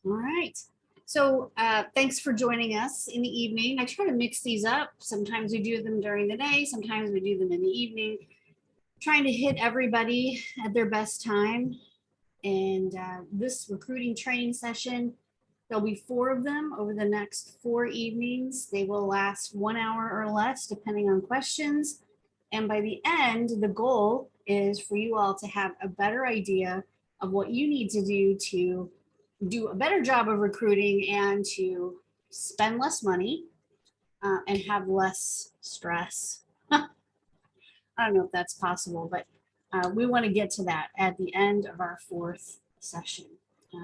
All right. So thanks for joining us in the evening. I try to mix these up. Sometimes we do them during the day. Sometimes we do them in the evening, trying to hit everybody at their best time. And this recruiting training session, there'll be 4 of them over the next 4 evenings. They will last 1 hour or less, depending on questions. And by the end, the goal is for you all to have a better idea of what you need to do a better job of recruiting and to spend less money and have less stress. I don't know if that's possible, but we want to get to that at the end of our 4th session.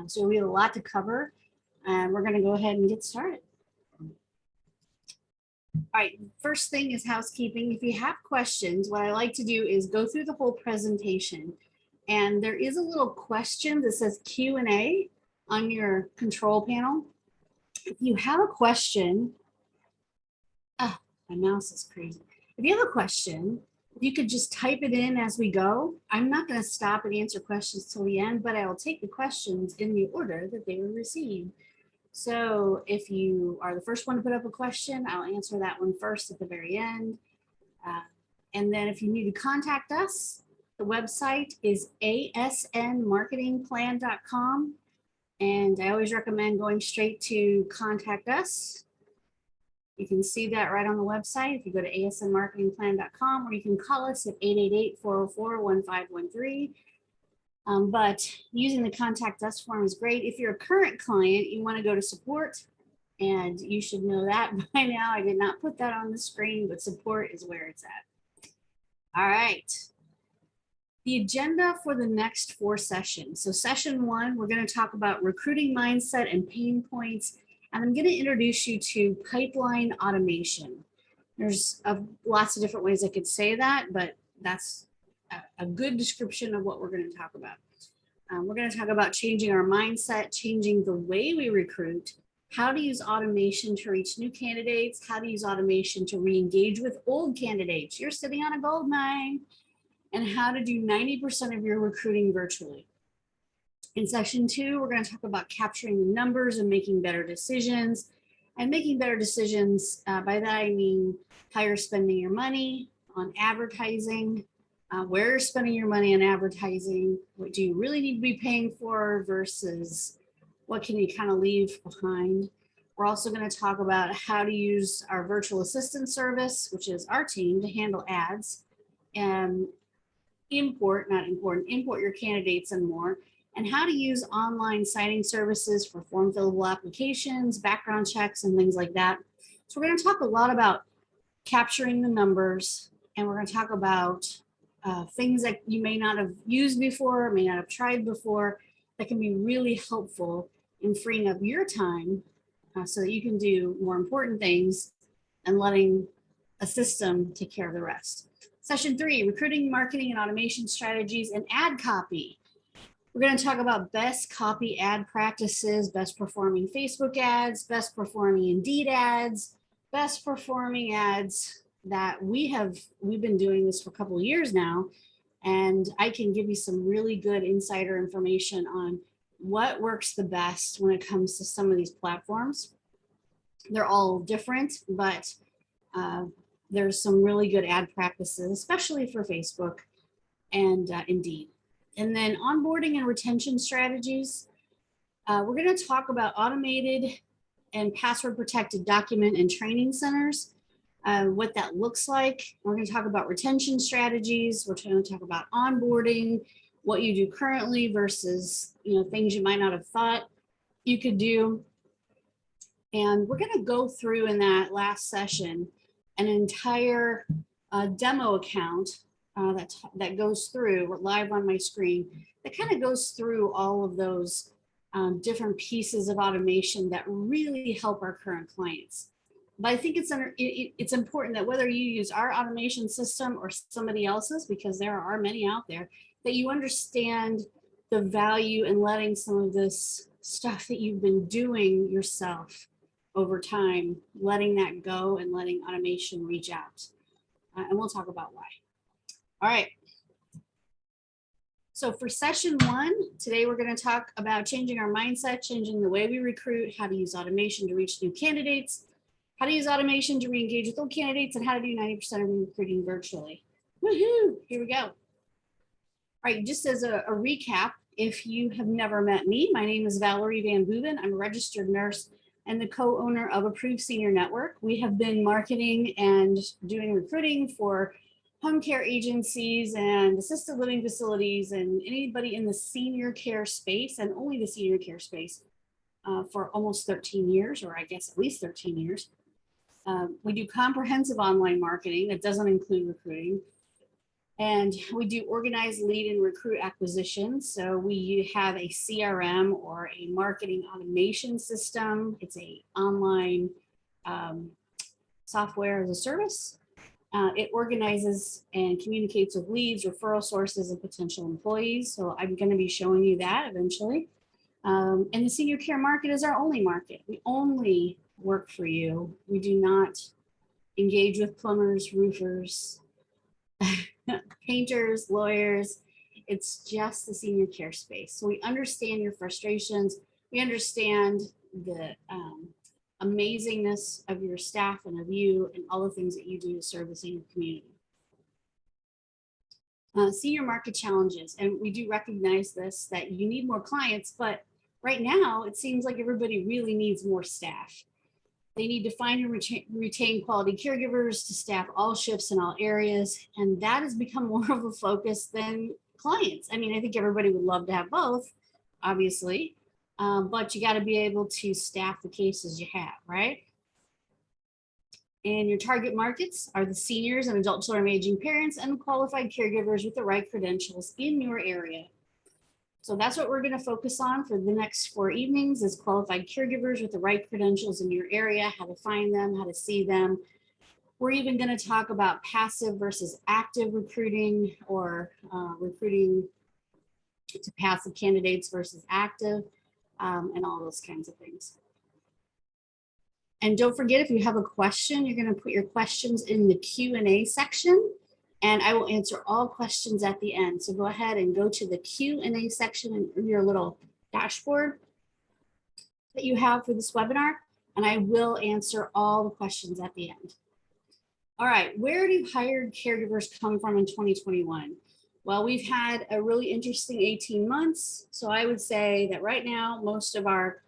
So we have a lot to cover, and we're going to go ahead and get started. All right, first thing is housekeeping. If you have questions, what I like to do is go through the whole presentation, and there is a little question that says Q&A on your control panel. If you have a question, my mouse is crazy. If you have a question, you could just type it in as we go. I'm not going to stop and answer questions till the end, but I will take the questions in the order that they were received. So if you are the first one to put up a question, I'll answer that one first at the very end. And then if you need to contact us, the website is asnmarketingplan.com. And I always recommend going straight to contact us. You can see that right on the website if you go to asnmarketingplan.com, or you can call us at 888-404-1513. But using the contact us form is great. If you're a current client, you want to go to support, and you should know that by now. I did not put that on the screen, but support is where it's at. All right. The agenda for the next 4 sessions. So session 1, we're going to talk about recruiting mindset and pain points. And I'm going to introduce you to pipeline automation. There's lots of different ways I could say that, but that's a good description of what we're going to talk about. We're going to talk about changing our mindset, changing the way we recruit, how to use automation to reach new candidates, how to use automation to re-engage with old candidates. You're sitting on a gold mine. And how to do 90% of your recruiting virtually. In session 2, we're going to talk about capturing the numbers and making better decisions. And making better decisions, by that I mean how you're spending your money on advertising, where you're spending your money on advertising, what do you really need to be paying for versus what can you kind of leave behind. We're also going to talk about how to use our virtual assistant service, which is our team, to handle ads and import your candidates and more, and how to use online signing services for form fillable applications, background checks, and things like that. So we're going to talk a lot about capturing the numbers, and we're going to talk about things that you may not have used before, may not have tried before, that can be really helpful in freeing up your time so that you can do more important things and letting a system take care of the rest. Session 3, recruiting, marketing, and automation strategies and ad copy. We're going to talk about best copy ad practices, best performing Facebook ads, best performing Indeed ads, best performing ads that we've been doing this for a couple of years now. And I can give you some really good insider information on what works the best when it comes to some of these platforms. They're all different, but there's some really good ad practices, especially for Facebook and Indeed. And then onboarding and retention strategies. We're going to talk about automated and password protected document and training centers, what that looks like. We're going to talk about retention strategies. We're going to talk about onboarding, what you do currently versus things you might not have thought you could do. And we're going to go through in that last session an entire demo account that goes through live on my screen that kind of goes through all of those different pieces of automation that really help our current clients. But I think it's important that whether you use our automation system or somebody else's, because there are many out there, that you understand the value in letting some of this stuff that you've been doing yourself over time, letting that go and letting automation reach out. And we'll talk about why. All right. So for session 1, today we're going to talk about changing our mindset, changing the way we recruit, how to use automation to reach new candidates, how to use automation to re-engage with old candidates, and how to do 90% of recruiting virtually. Woohoo! Here we go. All right, just as a recap, if you have never met me, my name is Valerie Van Boeven. I'm a registered nurse and the co-owner of Approved Senior Network. We have been marketing and doing recruiting for home care agencies and assisted living facilities and anybody in the senior care space, and only the senior care space, for almost 13 years, or I guess at least 13 years. We do comprehensive online marketing that doesn't include recruiting. And we do organized lead and recruit acquisition. So we have a CRM or a marketing automation system. It's a online software as a service. It organizes and communicates with leads, referral sources, and potential employees. So I'm going to be showing you that eventually. And the senior care market is our only market. We only work for you. We do not engage with plumbers, roofers, painters, lawyers. It's just the senior care space. So we understand your frustrations. We understand the amazingness of your staff and of you and all the things that you do to serve the senior community. Senior market challenges, and we do recognize this, that you need more clients, but right now it seems like everybody really needs more staff. They need to find and retain quality caregivers to staff all shifts in all areas, and that has become more of a focus than clients. I mean, I think everybody would love to have both, obviously, but you got to be able to staff the cases you have, right? And your target markets are the seniors and adult children of aging parents and qualified caregivers with the right credentials in your area. So that's what we're going to focus on for the next 4 evenings, is qualified caregivers with the right credentials in your area, how to find them, how to see them. We're even going to talk about passive versus active recruiting, or recruiting to passive candidates versus active, and all those kinds of things. And don't forget, if you have a question, you're going to put your questions in the Q&A section, and I will answer all questions at the end. So go ahead and go to the Q&A section in your little dashboard that you have for this webinar, and I will answer all the questions at the end. All right, where do hired caregivers come from in 2021? Well, we've had a really interesting 18 months. So I would say that right now, most of our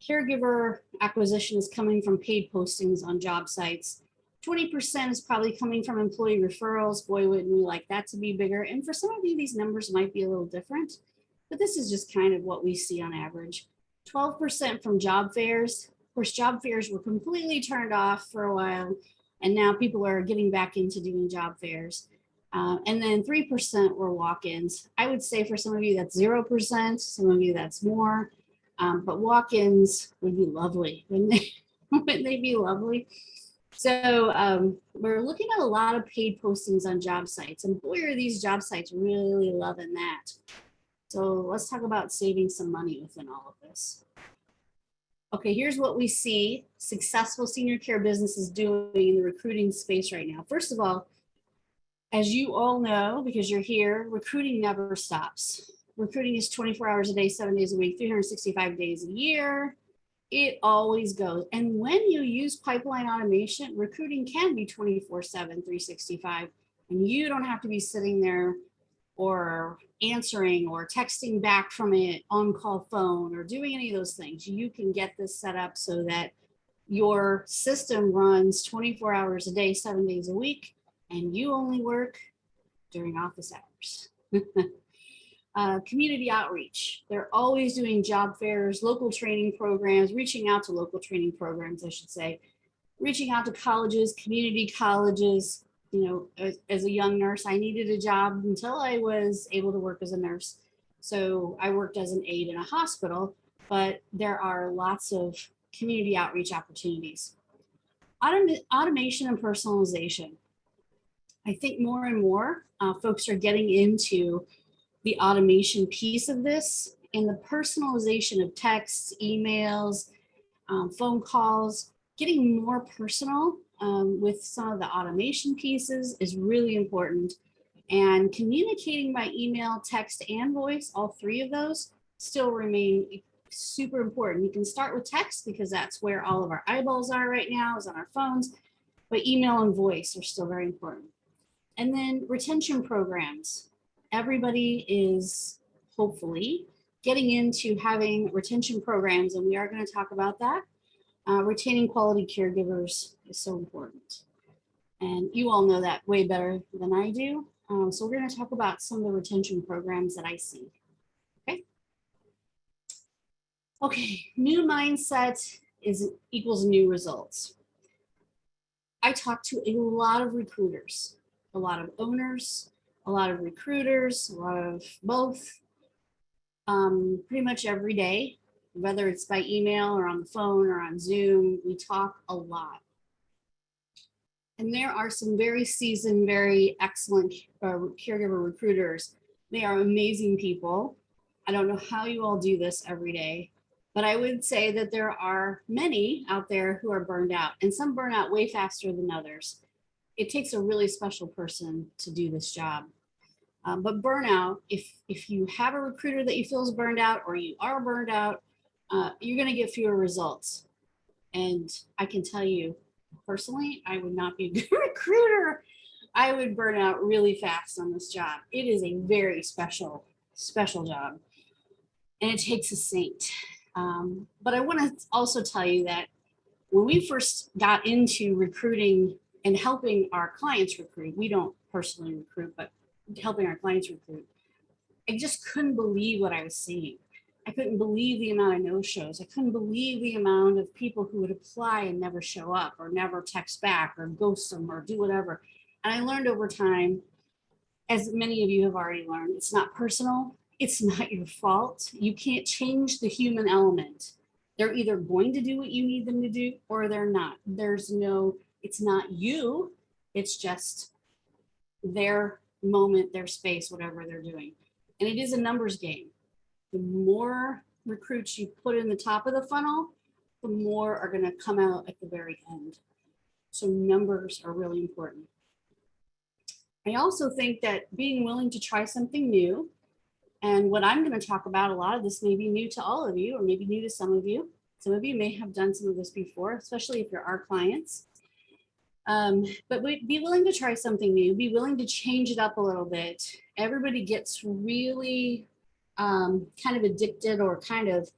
caregiver acquisition is coming from paid postings on job sites. 20% is probably coming from employee referrals. Boy, wouldn't we like that to be bigger. And for some of you, these numbers might be a little different, but this is just kind of what we see on average. 12% from job fairs. Of course, job fairs were completely turned off for a while, and now people are getting back into doing job fairs. And then 3% were walk-ins. I would say for some of you that's 0%, some of you that's more, but walk-ins would be lovely, wouldn't they? Wouldn't they be lovely? So we're looking at a lot of paid postings on job sites, and boy, are these job sites really loving that. So let's talk about saving some money within all of this. Okay, here's what we see successful senior care businesses doing in the recruiting space right now. First of all, as you all know, because you're here, recruiting never stops. Recruiting is 24 hours a day, 7 days a week, 365 days a year. It always goes. And when you use pipeline automation, recruiting can be 24/7, 365. And you don't have to be sitting there or answering or texting back from an on-call phone or doing any of those things. You can get this set up so that your system runs 24 hours a day, 7 days a week, and you only work during office hours. Community outreach. They're always doing job fairs, local training programs, reaching out to local training programs, I should say, reaching out to colleges, community colleges. You know, as a young nurse, I needed a job until I was able to work as a nurse. So I worked as an aide in a hospital, but there are lots of community outreach opportunities. Automation and personalization. I think more and more folks are getting into the automation piece of this, and the personalization of texts, emails, phone calls, getting more personal with some of the automation pieces is really important. And communicating by email, text, and voice, all three of those still remain super important. You can start with text because that's where all of our eyeballs are right now, is on our phones, but email and voice are still very important. And then retention programs. Everybody is hopefully getting into having retention programs, and we are going to talk about that. Retaining quality caregivers is so important. And you all know that way better than I do. So we're going to talk about some of the retention programs that I see. Okay. Okay, new mindset equals new results. I talk to a lot of recruiters, a lot of owners, a lot of recruiters, a lot of both, pretty much every day, whether it's by email or on the phone or on Zoom, we talk a lot. And there are some very seasoned, very excellent caregiver recruiters. They are amazing people. I don't know how you all do this every day, but I would say that there are many out there who are burned out, and some burn out way faster than others. It takes a really special person to do this job. But burnout, if you have a recruiter that you feel is burned out or you are burned out, you're going to get fewer results. And I can tell you, personally, I would not be a good recruiter. I would burn out really fast on this job. It is a very special job, and it takes a saint. But I want to also tell you that when we first got into recruiting and helping our clients recruit, we don't personally recruit, but helping our clients recruit, I just couldn't believe what I was seeing. I couldn't believe the amount of no-shows. I couldn't believe the amount of people who would apply and never show up or never text back or ghost them or do whatever. And I learned over time, as many of you have already learned, it's not personal. It's not your fault. You can't change the human element. They're either going to do what you need them to do or they're not. It's not you. It's just their moment, their space, whatever they're doing. And it is a numbers game. The more recruits you put in the top of the funnel, the more are going to come out at the very end. So numbers are really important. I also think that being willing to try something new, and what I'm going to talk about, a lot of this may be new to all of you, or maybe new to some of you. Some of you may have done some of this before, especially if you're our clients. But be willing to try something new, be willing to change it up a little bit. Everybody gets really kind of addicted or kind of,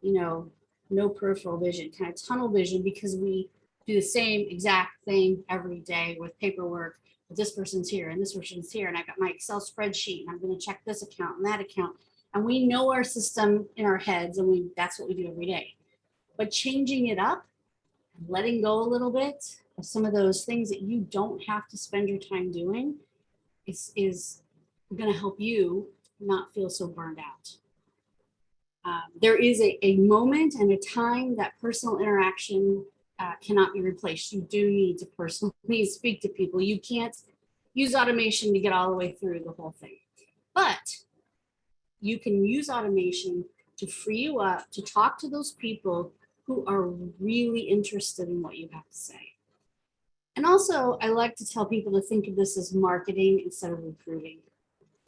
no peripheral vision, kind of tunnel vision, because we do the same exact thing every day with paperwork. This person's here and this person's here, and I got my Excel spreadsheet and I'm going to check this account and that account. And we know our system in our heads, and that's what we do every day. But changing it up, letting go a little bit of some of those things that you don't have to spend your time doing is going to help you not feel so burned out. There is a moment and a time that personal interaction cannot be replaced. You do need to personally speak to people. You can't use automation to get all the way through the whole thing. But you can use automation to free you up to talk to those people who are really interested in what you have to say. And also, I like to tell people to think of this as marketing instead of recruiting.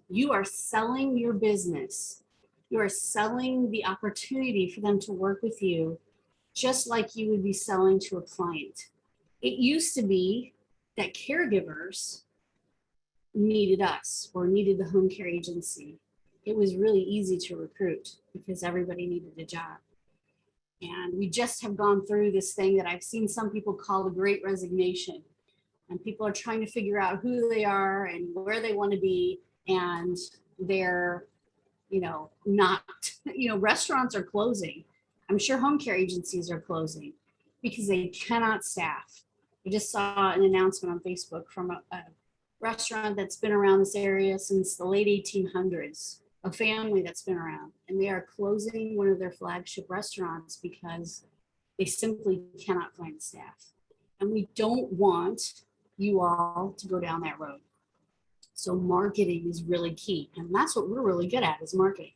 You are selling your business. You are selling the opportunity for them to work with you, just like you would be selling to a client. It used to be that caregivers needed us or needed the home care agency. It was really easy to recruit because everybody needed a job. And we just have gone through this thing that I've seen some people call the Great Resignation. And people are trying to figure out who they are and where they want to be. And they're, not, restaurants are closing. I'm sure home care agencies are closing because they cannot staff. I just saw an announcement on Facebook from a restaurant that's been around this area since the late 1800s, a family that's been around, and they are closing one of their flagship restaurants because they simply cannot find staff. And we don't want you all to go down that road. So marketing is really key. And that's what we're really good at, is marketing.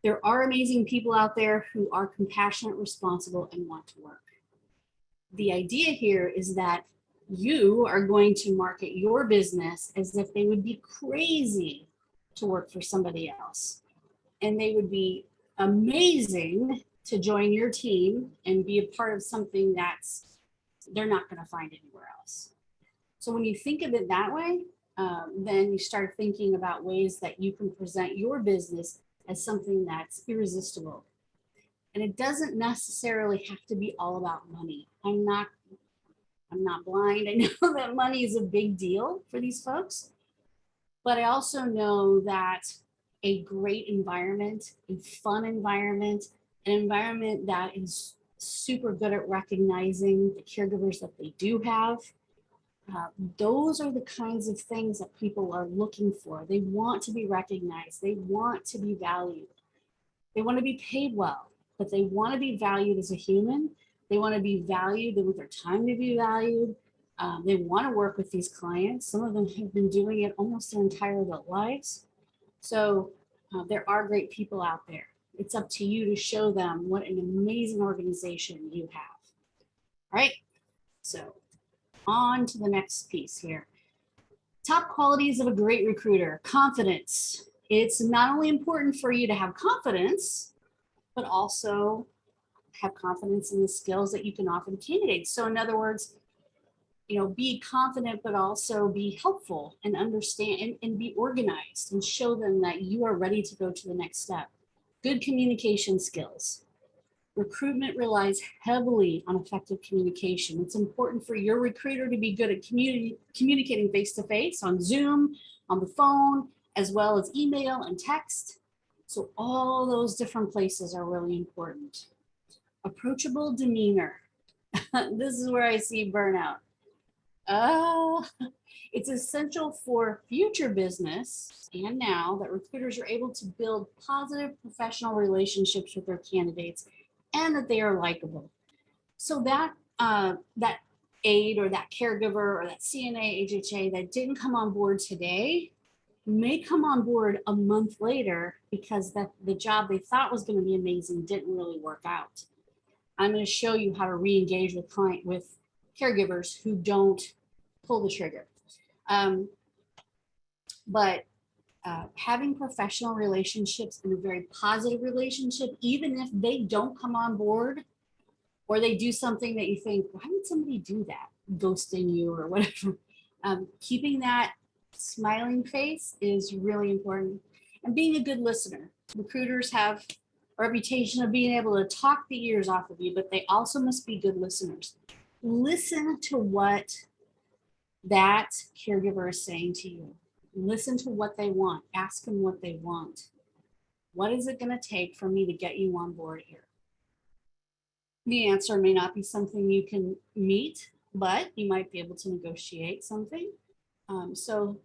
There are amazing people out there who are compassionate, responsible, and want to work. The idea here is that You are going to market your business as if they would be crazy to work for somebody else. And they would be amazing to join your team and be a part of something that's they're not going to find anywhere else. So when you think of it that way, then you start thinking about ways that you can present your business as something that's irresistible. And it doesn't necessarily have to be all about money. I'm not blind. I know that money is a big deal for these folks, but I also know that a great environment, a fun environment, an environment that is super good at recognizing the caregivers that they do have, those are the kinds of things that people are looking for. They want to be recognized. They want to be valued. They want to be paid well, but they want to be valued as a human. They want to be valued. They want their time to be valued. They want to work with these clients. Some of them have been doing it almost their entire adult lives. So there are great people out there. It's up to you to show them what an amazing organization you have. All right, so on to the next piece here. Top qualities of a great recruiter. Confidence. It's not only important for you to have confidence, but also have confidence in the skills that you can offer the candidates. So in other words, be confident, but also be helpful and understand and be organized and show them that you are ready to go to the next step. Good communication skills. Recruitment relies heavily on effective communication. It's important for your recruiter to be good at communicating face-to-face on Zoom, on the phone, as well as email and text. So all those different places are really important. Approachable demeanor. This is where I see burnout. It's essential for future business and now that recruiters are able to build positive professional relationships with their candidates and that they are likable. So that that aide or that caregiver or that CNA, HHA that didn't come on board today may come on board a month later because the job they thought was going to be amazing didn't really work out. I'm going to show you how to re-engage with caregivers who don't pull the trigger. But having professional relationships and a very positive relationship, even if they don't come on board or they do something that you think, why would somebody do that? Ghosting you or whatever. Keeping that smiling face is really important. And being a good listener. Recruiters have a reputation of being able to talk the ears off of you, but they also must be good listeners. Listen to what that caregiver is saying to you. Listen to what they want. Ask them what they want. What is it going to take for me to get you on board here? The answer may not be something you can meet, but you might be able to negotiate something. So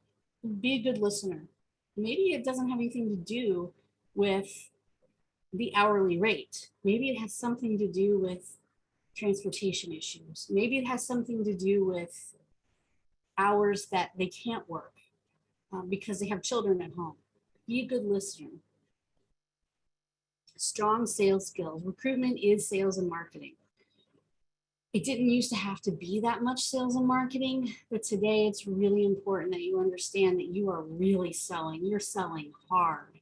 be a good listener. Maybe it doesn't have anything to do with the hourly rate. Maybe it has something to do with transportation issues. Maybe it has something to do with hours that they can't work because they have children at home. Be a good listener. Strong sales skills. Recruitment is sales and marketing. It didn't used to have to be that much sales and marketing, but today it's really important that you understand that you are really selling. You're selling hard.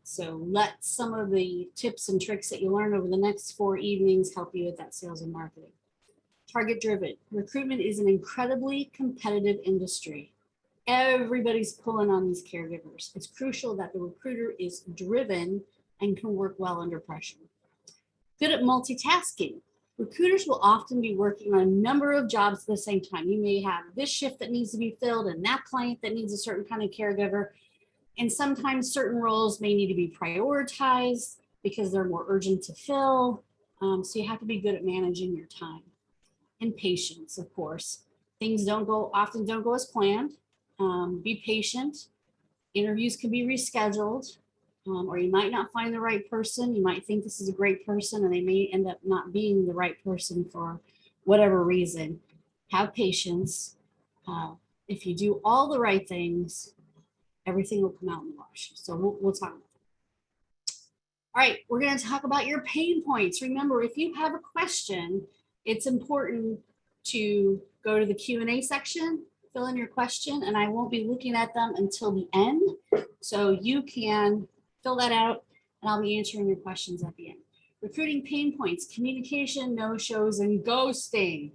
So let some of the tips and tricks that you learn over the next 4 evenings help you with that sales and marketing. Target driven. Recruitment is an incredibly competitive industry. Everybody's pulling on these caregivers. It's crucial that the recruiter is driven and can work well under pressure. Good at multitasking. Recruiters will often be working on a number of jobs at the same time. You may have this shift that needs to be filled and that client that needs a certain kind of caregiver. And sometimes certain roles may need to be prioritized because they're more urgent to fill. So you have to be good at managing your time. And patience, of course. Things often don't go as planned. Be patient. Interviews can be rescheduled, or you might not find the right person. You might think this is a great person and they may end up not being the right person for whatever reason. Have patience. If you do all the right things, everything will come out in the wash. So we'll talk about that. All right, we're going to talk about your pain points. Remember, if you have a question, it's important to go to the Q&A section, fill in your question, and I won't be looking at them until the end. So you can fill that out and I'll be answering your questions at the end. Recruiting pain points, communication, no-shows, and ghosting.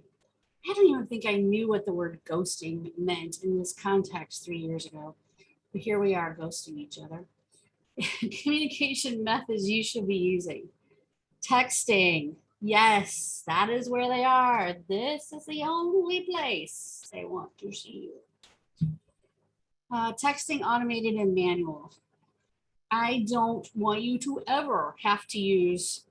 I don't even think I knew what the word ghosting meant in this context 3 years ago, but here we are ghosting each other. Communication methods you should be using. Texting. Yes, that is where they are. This is the only place they want to see you. Texting, automated and manual. I don't want you to ever have to use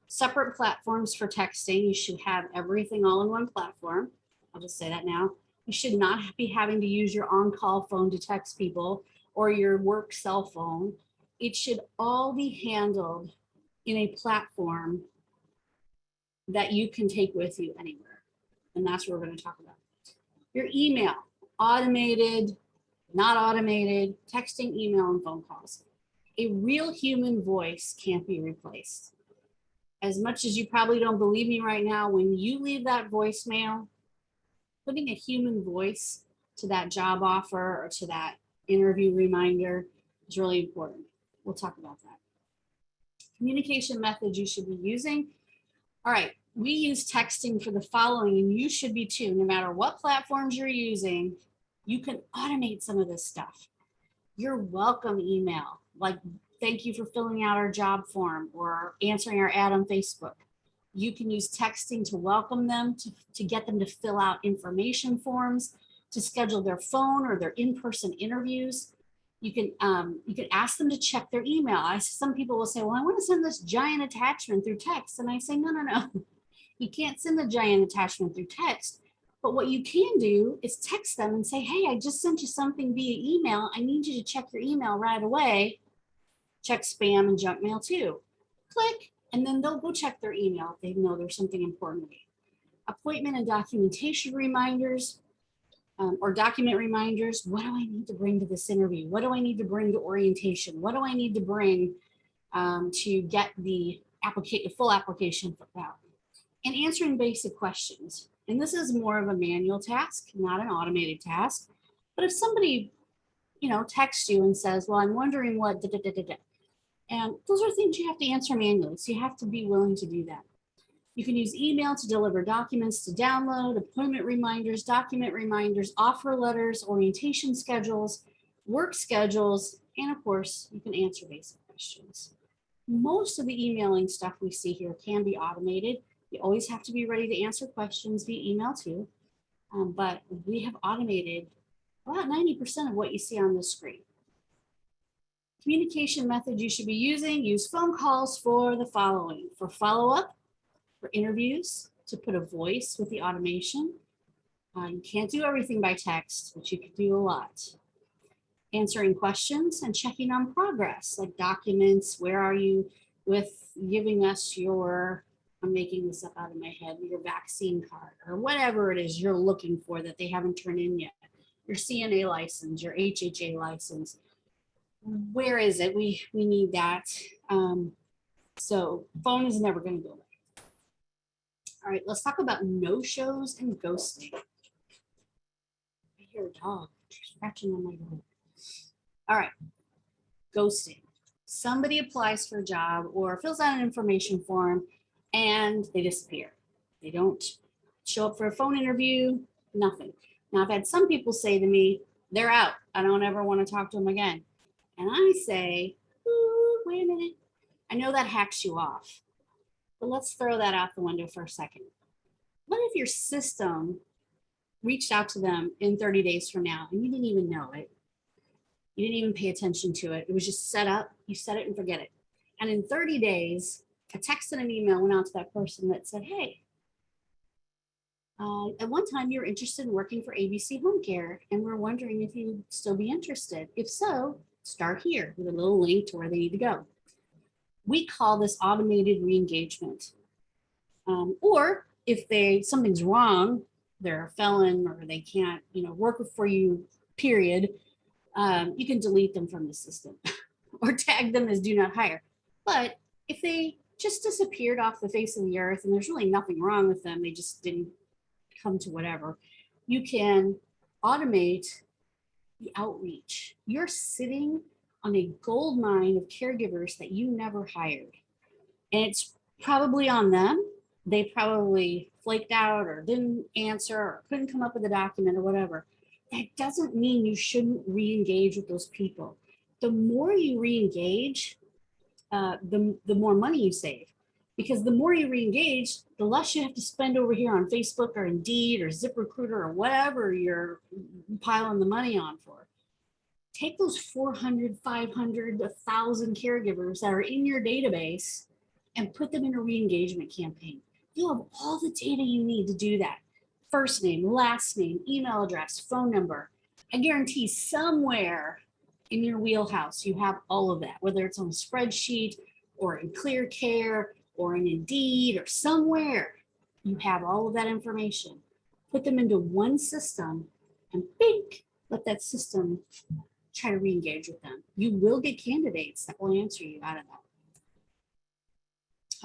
separate platforms for texting. You should have everything all in one platform. I'll just say that now. You should not be having to use your on-call phone to text people or your work cell phone. It should all be handled in a platform that you can take with you anywhere. And that's what we're going to talk about. Your email, automated, not automated, texting, email, and phone calls. A real human voice can't be replaced. As much as you probably don't believe me right now, when you leave that voicemail, putting a human voice to that job offer or to that interview reminder is really important. We'll talk about that. Communication methods you should be using. All right, we use texting for the following, and you should be too. No matter what platforms you're using, you can automate some of this stuff. Your welcome email, like thank you for filling out our job form or answering our ad on Facebook. You can use texting to welcome them, to get them to fill out information forms, to schedule their phone or their in-person interviews. You can ask them to check their email. Some people will say, well, I want to send this giant attachment through text. And I say, no. You can't send a giant attachment through text. But what you can do is text them and say, hey, I just sent you something via email. I need you to check your email right away. Check spam and junk mail too. Click, and then they'll go check their email if they know there's something important. Appointment and documentation reminders or document reminders. What do I need to bring to this interview? What do I need to bring to orientation? What do I need to bring to get the full application out? And answering basic questions. And this is more of a manual task, not an automated task. But if somebody, texts you and says, well, I'm wondering what, and those are things you have to answer manually. So you have to be willing to do that. You can use email to deliver documents to download, appointment reminders, document reminders, offer letters, orientation schedules, work schedules, and of course, you can answer basic questions. Most of the emailing stuff we see here can be automated. You always have to be ready to answer questions via email too. But we have automated about 90% of what you see on the screen. Communication methods you should be using, use phone calls for the following: for follow-up, for interviews, to put a voice with the automation. You can't do everything by text, but you can do a lot. Answering questions and checking on progress, like documents. Where are you with giving us your, I'm making this up out of my head, your vaccine card or whatever it is you're looking for that they haven't turned in yet. Your CNA license, your HHA license. Where is it? We need that. So phone is never going to go away. All right, let's talk about no-shows and ghosting. I hear a dog scratching on my door. All right, ghosting. Somebody applies for a job or fills out an information form and they disappear. They don't show up for a phone interview, nothing. Now, I've had some people say to me, they're out. I don't ever want to talk to them again. And I say, wait a minute. I know that hacks you off, but let's throw that out the window for a second. What if your system reached out to them in 30 days from now and you didn't even know it? You didn't even pay attention to it. It was just set up. You set it and forget it. And in 30 days, a text and an email went out to that person that said, hey, at one time you were interested in working for ABC Home Care, and we're wondering if you'd still be interested. If so, start here with a little link to where they need to go. We call this automated re-engagement. Or if something's wrong, they're a felon or they can't, work for you, period, you can delete them from the system or tag them as do not hire. But if they just disappeared off the face of the earth and there's really nothing wrong with them, they just didn't come to whatever, You can automate the outreach. You're sitting on a gold mine of caregivers that you never hired. And it's probably on them. They probably flaked out or didn't answer or couldn't come up with a document or whatever. That doesn't mean you shouldn't re-engage with those people. The more you re-engage, the more money you save. Because the more you re-engage, the less you have to spend over here on Facebook or Indeed or ZipRecruiter or whatever you're piling the money on for. Take those 400, 500, 1,000 caregivers that are in your database and put them in a re-engagement campaign. You'll have all the data you need to do that. First name, last name, email address, phone number. I guarantee somewhere in your wheelhouse, you have all of that, whether it's on a spreadsheet or in ClearCare or in Indeed or somewhere, you have all of that information. Put them into one system and think, let that system try to re-engage with them. You will get candidates that will answer you out of that.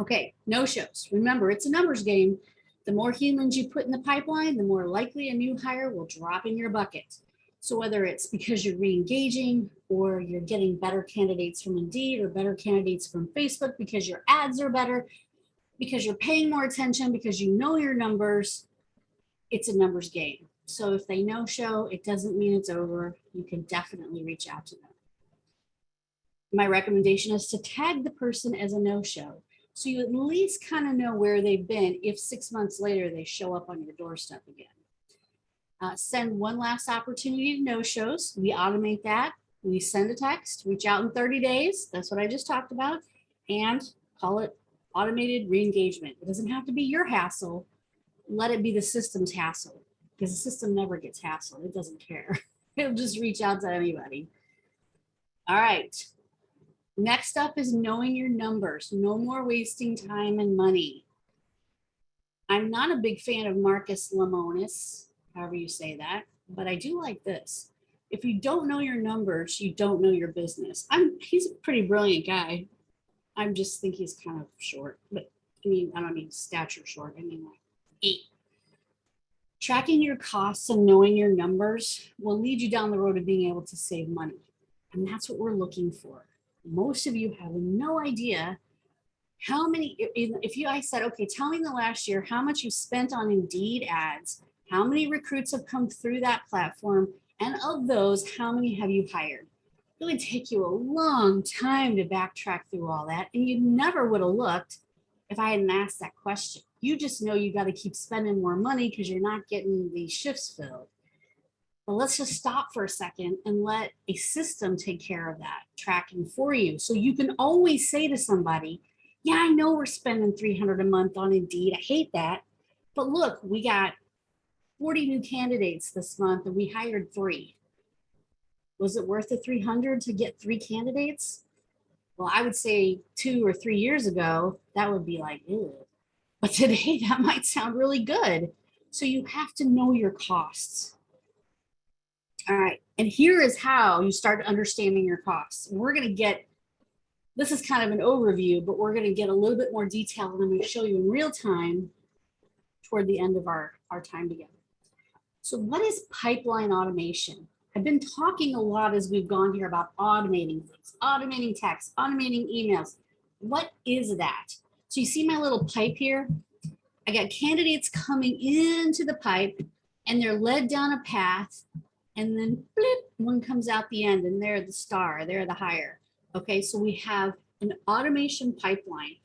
Okay, no-shows. Remember, it's a numbers game. The more humans you put in the pipeline, the more likely a new hire will drop in your bucket. So whether it's because you're re-engaging or you're getting better candidates from Indeed or better candidates from Facebook because your ads are better, because you're paying more attention, because you know your numbers, it's a numbers game. So if they no-show, it doesn't mean it's over. You can definitely reach out to them. My recommendation is to tag the person as a no-show, so you at least kind of know where they've been if 6 months later they show up on your doorstep again. Send one last opportunity to no-shows. We automate that. We send a text, reach out in 30 days. That's what I just talked about. And call it automated re-engagement. It doesn't have to be your hassle. Let it be the system's hassle, because the system never gets hassled. It doesn't care. It'll just reach out to anybody. All right. Next up is knowing your numbers. No more wasting time and money. I'm not a big fan of Marcus Lemonis, however you say that, but I do like this. If you don't know your numbers, you don't know your business. He's a pretty brilliant guy. I just think he's kind of short, but I mean, I don't mean stature short. I mean like 8. Tracking your costs and knowing your numbers will lead you down the road of being able to save money. And that's what we're looking for. Most of you have no idea how many, I said, okay, tell me the last year, how much you spent on Indeed ads, how many recruits have come through that platform, and of those, how many have you hired? It would take you a long time to backtrack through all that, and you never would have looked if I hadn't asked that question. You just know you got to keep spending more money because you're not getting the shifts filled. But let's just stop for a second and let a system take care of that tracking for you. So you can always say to somebody, yeah, I know we're spending $300 a month on Indeed. I hate that. But look, we got 40 new candidates this month and we hired 3. Was it worth the 300 to get 3 candidates? Well, I would say 2 or 3 years ago, that would be like, ew. But today that might sound really good. So you have to know your costs. All right, and here is how you start understanding your costs. We're gonna get, this is kind of an overview, but we're gonna get a little bit more detail and I'm gonna show you in real time toward the end of our time together. So what is pipeline automation? I've been talking a lot as we've gone here about automating things, automating text, automating emails. What is that? So you see my little pipe here? I got candidates coming into the pipe and they're led down a path and then blip, one comes out the end and they're the star, they're the hire. Okay, so we have an automation pipeline.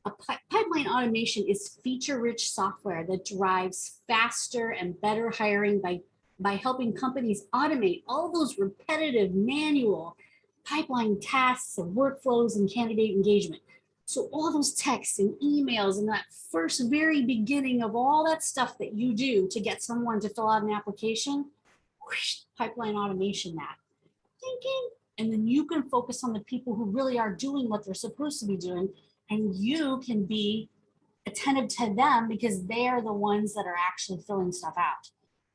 A pipeline automation is feature-rich software that drives faster and better hiring by helping companies automate all those repetitive manual pipeline tasks and workflows and candidate engagement. So all those texts and emails and that first very beginning of all that stuff that you do to get someone to fill out an application, whoosh, pipeline automation that. Thinking, and then you can focus on the people who really are doing what they're supposed to be doing, and you can be attentive to them because they are the ones that are actually filling stuff out.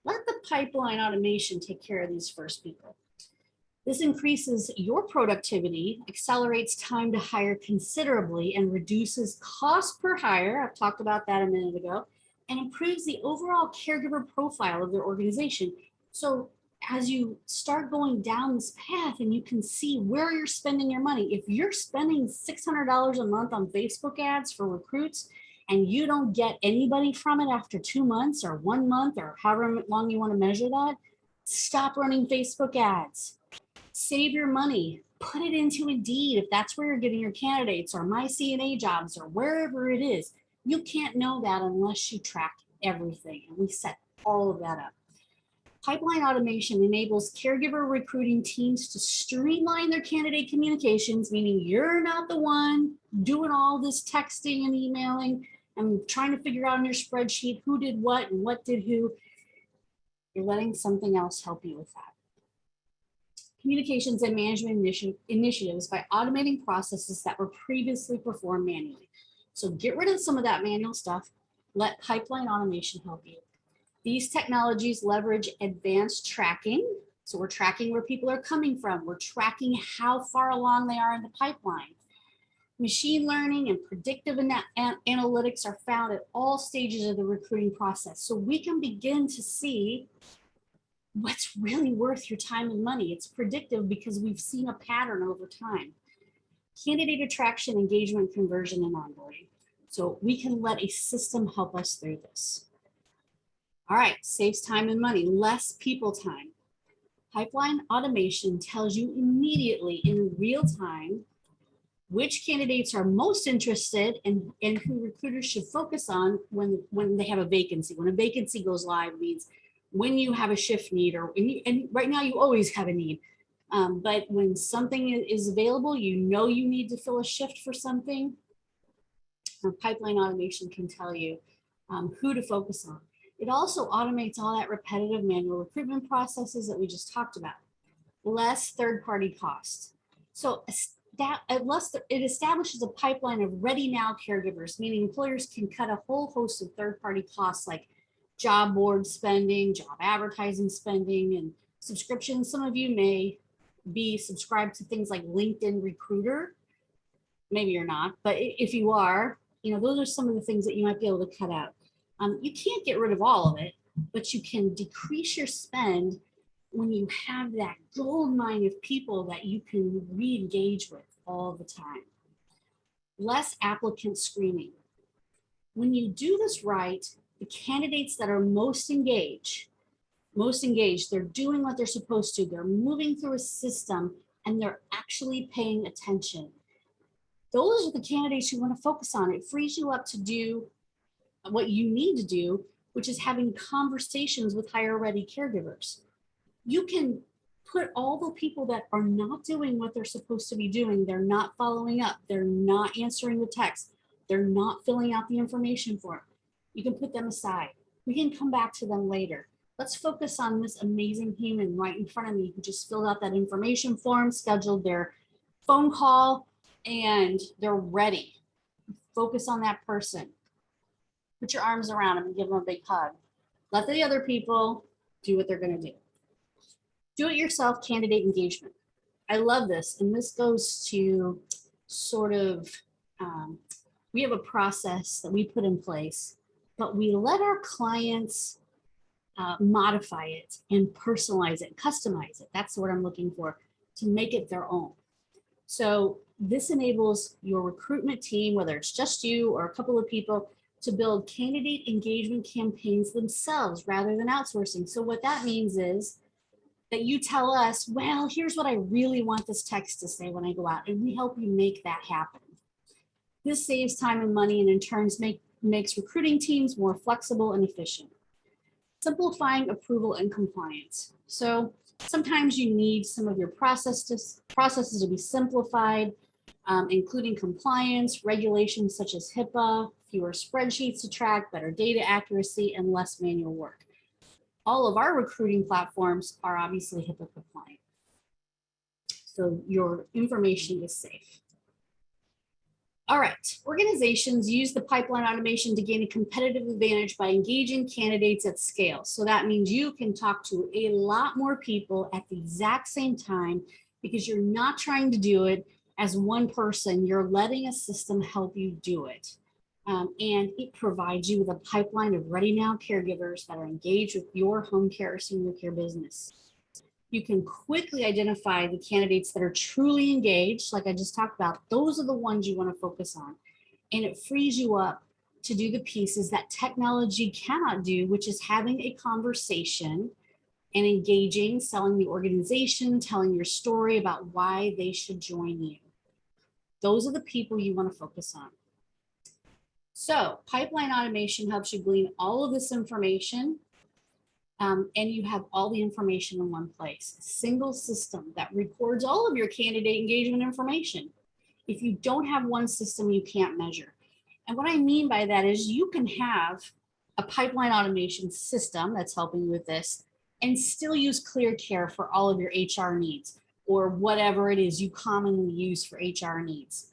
Let the pipeline automation take care of these first people. This increases your productivity, accelerates time to hire considerably, and reduces cost per hire. I've talked about that a minute ago, and improves the overall caregiver profile of their organization. So as you start going down this path and you can see where you're spending your money, if you're spending $600 a month on Facebook ads for recruits and you don't get anybody from it after 2 months or 1 month or however long you want to measure that, stop running Facebook ads. Save your money, put it into Indeed if that's where you're getting your candidates, or My CNA Jobs, or wherever it is. You can't know that unless you track everything, and we set all of that up. Pipeline automation enables caregiver recruiting teams to streamline their candidate communications, meaning you're not the one doing all this texting and emailing and trying to figure out in your spreadsheet who did what and what did who. You're letting something else help you with that. Communications and management initiatives by automating processes that were previously performed manually. So get rid of some of that manual stuff. Let pipeline automation help you. These technologies leverage advanced tracking. So we're tracking where people are coming from. We're tracking how far along they are in the pipeline. Machine learning and predictive analytics are found at all stages of the recruiting process. So we can begin to see what's really worth your time and money. It's predictive because we've seen a pattern over time. Candidate attraction, engagement, conversion, and onboarding. So we can let a system help us through this. All right, saves time and money, less people time. Pipeline automation tells you immediately in real time which candidates are most interested and who recruiters should focus on when they have a vacancy. When a vacancy goes live means when you have a shift need, and right now you always have a need. But when something is available, you know you need to fill a shift for something, pipeline automation can tell you who to focus on. It also automates all that repetitive manual recruitment processes that we just talked about. Less third-party costs. So it establishes a pipeline of ready now caregivers, meaning employers can cut a whole host of third-party costs like job board spending, job advertising spending, and subscriptions. Some of you may be subscribed to things like LinkedIn Recruiter. Maybe you're not, but if you are, those are some of the things that you might be able to cut out. You can't get rid of all of it, but you can decrease your spend when you have that gold mine of people that you can re-engage with all the time. Less applicant screening. When you do this right, the candidates that are most engaged, they're doing what they're supposed to. They're moving through a system and they're actually paying attention. Those are the candidates you want to focus on. It frees you up to do what you need to do, which is having conversations with higher ready caregivers. You can put all the people that are not doing what they're supposed to be doing. They're not following up. They're not answering the text. They're not filling out the information form. You can put them aside. We can come back to them later. Let's focus on this amazing human right in front of me who just filled out that information form, scheduled their phone call, and they're ready. Focus on that person. Put your arms around them and give them a big hug. Let the other people do what they're going to do. Do-it-yourself candidate engagement. I love this, and this goes to sort of, we have a process that we put in place, but we let our clients modify it and personalize it, customize it. That's what I'm looking for, to make it their own. So this enables your recruitment team, whether it's just you or a couple of people, to build candidate engagement campaigns themselves rather than outsourcing. So what that means is that you tell us, well, here's what I really want this text to say when I go out, and we help you make that happen. This saves time and money, and in turn makes recruiting teams more flexible and efficient. Simplifying approval and compliance. So sometimes you need some of your processes to be simplified, including compliance, regulations such as HIPAA, fewer spreadsheets to track, better data accuracy, and less manual work. All of our recruiting platforms are obviously HIPAA compliant, so your information is safe. All right, organizations use the pipeline automation to gain a competitive advantage by engaging candidates at scale. So that means you can talk to a lot more people at the exact same time because you're not trying to do it as one person, you're letting a system help you do it. And it provides you with a pipeline of ready now caregivers that are engaged with your home care or senior care business. You can quickly identify the candidates that are truly engaged, like I just talked about. Those are the ones you want to focus on. And it frees you up to do the pieces that technology cannot do, which is having a conversation and engaging, selling the organization, telling your story about why they should join you. Those are the people you want to focus on. So pipeline automation helps you glean all of this information, and you have all the information in one place. A single system that records all of your candidate engagement information. If you don't have one system, you can't measure. And what I mean by that is you can have a pipeline automation system that's helping you with this and still use ClearCare for all of your HR needs or whatever it is you commonly use for HR needs.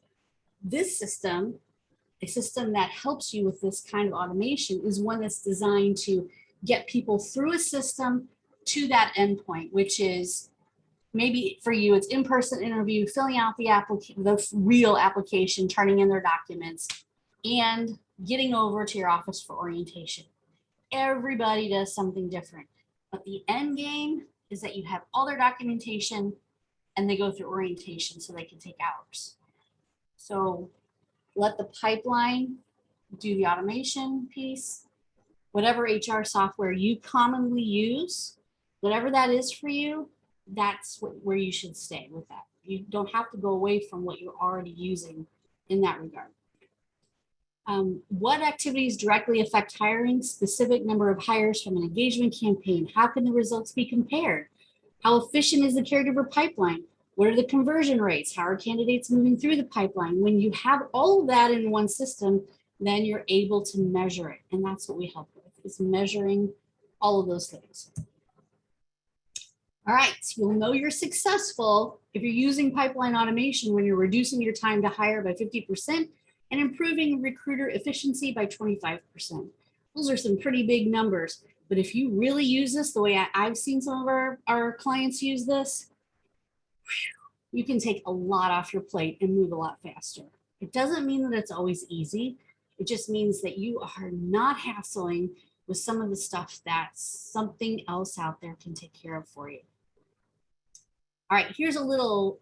This system, a system that helps you with this kind of automation, is one that's designed to get people through a system to that endpoint, which is maybe for you, it's in-person interview, filling out the real application, turning in their documents, and getting over to your office for orientation. Everybody does something different, but the end game is that you have all their documentation and they go through orientation so they can take hours. So let the pipeline do the automation piece. Whatever HR software you commonly use, whatever that is for you, that's where you should stay with that. You don't have to go away from what you're already using in that regard. What activities directly affect hiring? Specific number of hires from an engagement campaign. How can the results be compared? How efficient is the caregiver pipeline? What are the conversion rates? How are candidates moving through the pipeline? When you have all of that in one system, then you're able to measure it. And that's what we help with, is measuring all of those things. All right, so you'll know you're successful if you're using pipeline automation when you're reducing your time to hire by 50% and improving recruiter efficiency by 25%. Those are some pretty big numbers, but if you really use this the way I've seen some of our clients use this, you can take a lot off your plate and move a lot faster. It doesn't mean that it's always easy. It just means that you are not hassling with some of the stuff that something else out there can take care of for you. All right, here's a little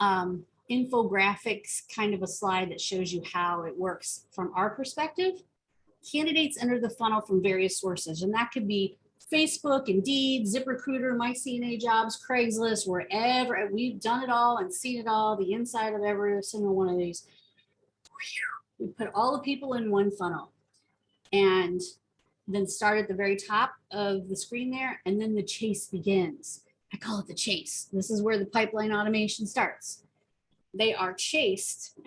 infographics kind of a slide that shows you how it works from our perspective. Candidates enter the funnel from various sources, and that could be Facebook, Indeed, ZipRecruiter, MyCNA Jobs, Craigslist, wherever. We've done it all and seen it all, the inside of every single one of these. We put all the people in one funnel and then start at the very top of the screen there, and then the chase begins. I call it the chase. This is where the pipeline automation starts. They are chased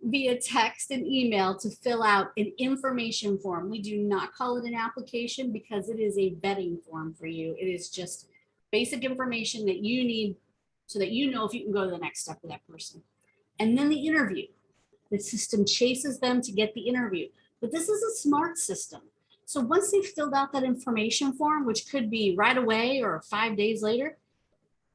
via text and email to fill out an information form. We do not call it an application because it is a vetting form for you. It is just basic information that you need so that you know if you can go to the next step with that person. And then the interview. The system chases them to get the interview. But this is a smart system. So once they've filled out that information form, which could be right away or 5 days later,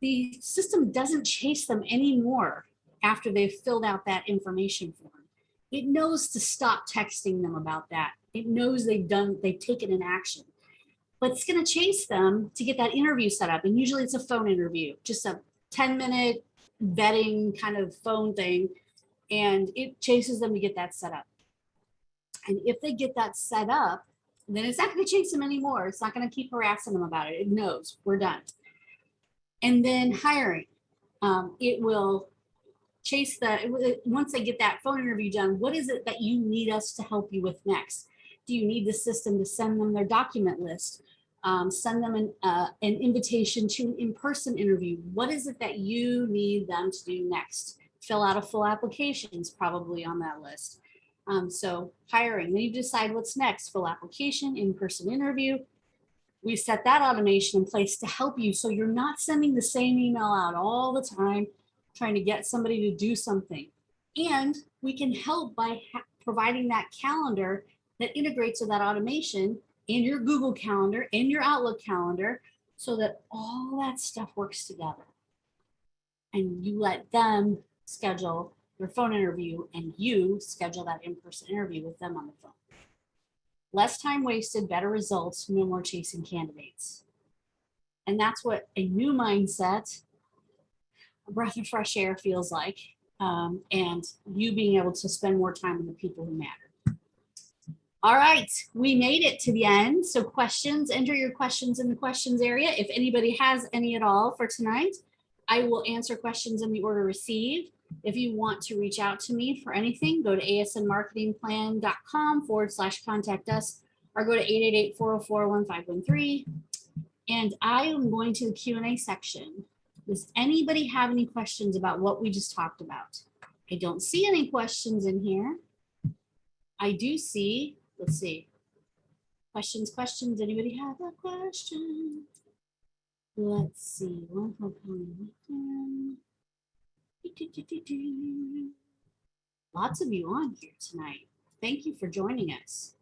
the system doesn't chase them anymore after they've filled out that information form. It knows to stop texting them about that. It knows they've taken an action, but it's going to chase them to get that interview set up. And usually it's a phone interview, just a 10-minute vetting kind of phone thing. And it chases them to get that set up. And if they get that set up, then it's not going to chase them anymore. It's not going to keep harassing them about it. It knows we're done. And then hiring, it will chase once they get that phone interview done, what is it that you need us to help you with next? Do you need the system to send them their document list? Send them an invitation to an in-person interview? What is it that you need them to do next? Fill out a full application is probably on that list. So hiring, then you decide what's next, full application, in-person interview. We set that automation in place to help you so you're not sending the same email out all the time, trying to get somebody to do something. And we can help by providing that calendar that integrates with that automation in your Google Calendar, in your Outlook calendar, so that all that stuff works together. And you let them schedule their phone interview, and you schedule that in-person interview with them on the phone. Less time wasted, better results, no more chasing candidates. And that's what a new mindset, a breath of fresh air feels like, and you being able to spend more time with the people who matter. All right, we made it to the end. So questions, enter your questions in the questions area. If anybody has any at all for tonight, I will answer questions in the order received. If you want to reach out to me for anything, go to asnmarketingplan.com/contact us, or go to 888-404-1513. And I am going to the Q&A section. Does anybody have any questions about what we just talked about? I don't see any questions in here. I do see, let's see. Questions. Anybody have a question? Let's see. Lots of you on here tonight. Thank you for joining us.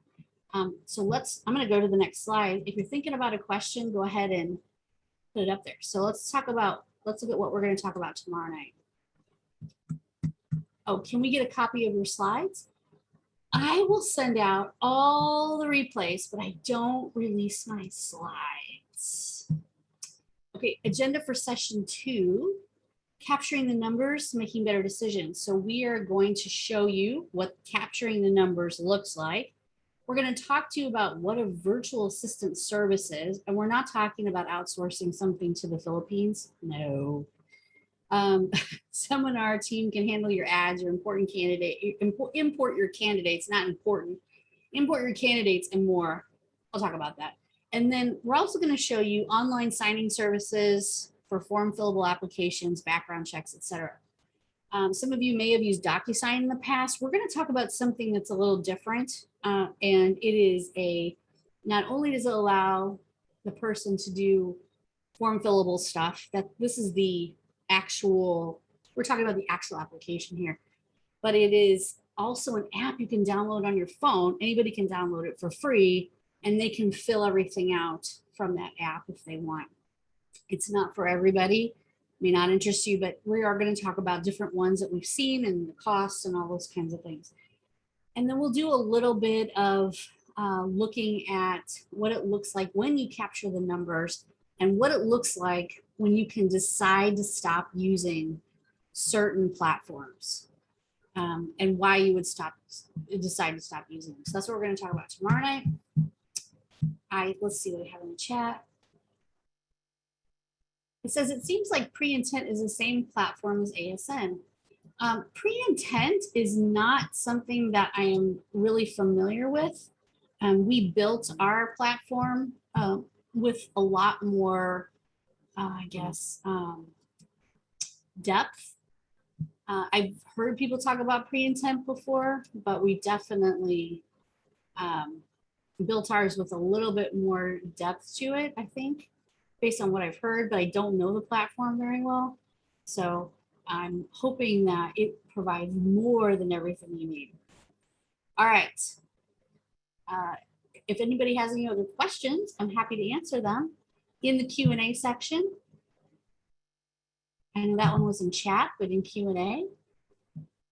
So I'm going to go to the next slide. If you're thinking about a question, go ahead and put it up there. So let's look at what we're going to talk about tomorrow night. Oh, can we get a copy of your slides? I will send out all the replays, but I don't release my slides. Okay, agenda for session 2, capturing the numbers, making better decisions. So we are going to show you what capturing the numbers looks like. We're going to talk to you about what a virtual assistant service is, and we're not talking about outsourcing something to the Philippines. No. Someone on our team can handle your ads or import your candidates, not important. Import your candidates and more. I'll talk about that. And then we're also going to show you online signing services for form fillable applications, background checks, etc. Some of you may have used DocuSign in the past. We're going to talk about something that's a little different. And it is not only does it allow the person to do form fillable stuff, that this is the actual, we're talking about the actual application here, but it is also an app you can download on your phone. Anybody can download it for free, and they can fill everything out from that app if they want. It's not for everybody, may not interest you, but we are going to talk about different ones that we've seen and the costs and all those kinds of things. And then we'll do a little bit of looking at what it looks like when you capture the numbers and what it looks like when you can decide to stop using certain platforms, and why you would decide to stop using them. So that's what we're going to talk about tomorrow night. Let's see what we have in the chat. It says, it seems like pre-intent is the same platform as ASN. Pre-intent is not something that I am really familiar with. We built our platform with a lot more, depth. I've heard people talk about pre-intent before, but we definitely built ours with a little bit more depth to it, I think, based on what I've heard, but I don't know the platform very well. So I'm hoping that it provides more than everything you need. All right. If anybody has any other questions, I'm happy to answer them in the Q&A section. I know that one was in chat, but in Q&A.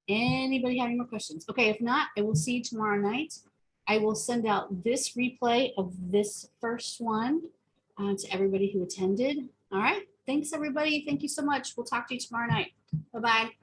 Anybody have any more questions? Okay, if not, I will see you tomorrow night. I will send out this replay of this first one to everybody who attended. All right, thanks everybody. Thank you so much. We'll talk to you tomorrow night. Bye-bye.